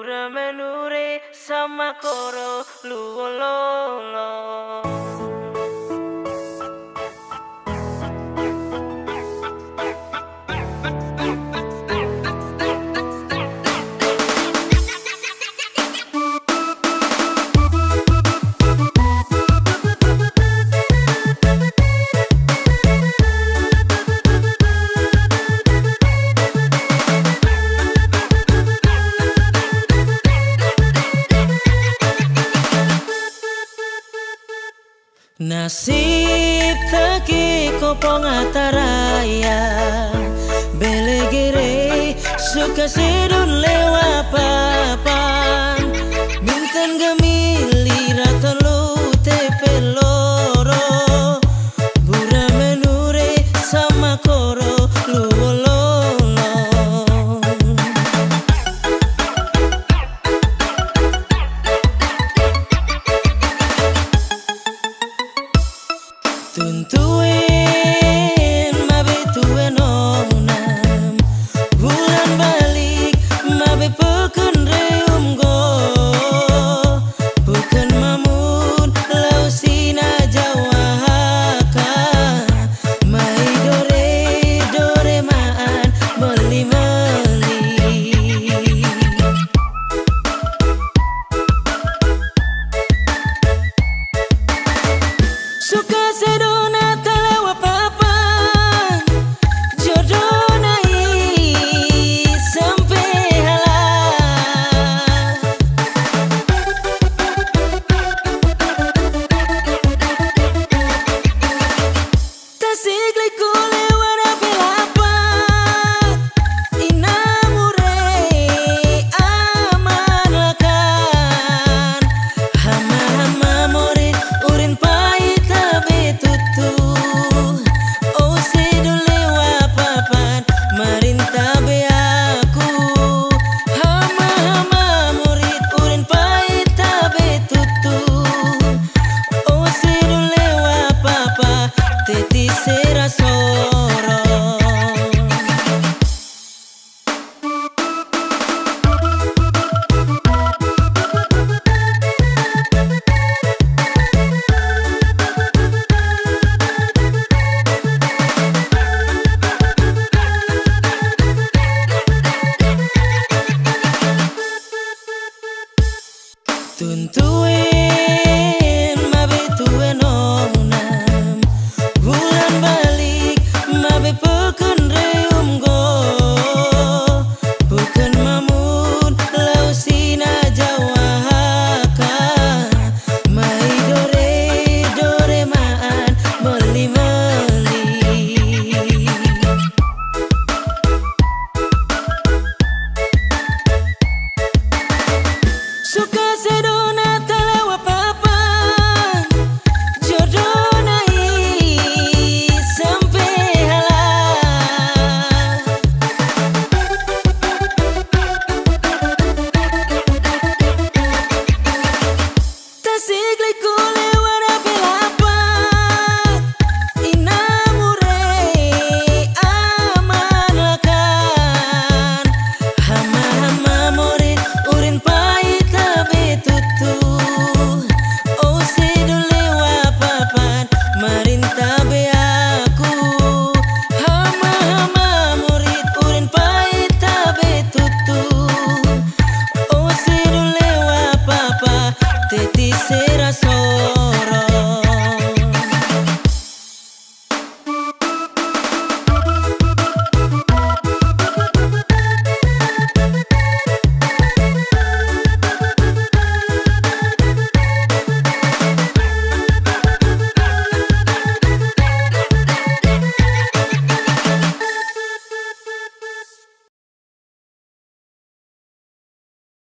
Bura menure sama koro luololo. Nasib taki kopong ataraya belegere suka sedun lewa papan minten gemili ratolu tepe loro bura menure sama koro luololo. Tuntuin mabe tuen onam bulan balik mabe peken reum go bukan mamun lau sina jawaka mai dore maan meli suka sedona telewa papa jodoh nai sampai halal tasik liku lewat belapa inamure aman lakan hama morin urin pai tutu oh sedule wapapan marinta be aku hama murid urin pai tabe tutu oh sedule wapapa teti serasoro. Tuntuin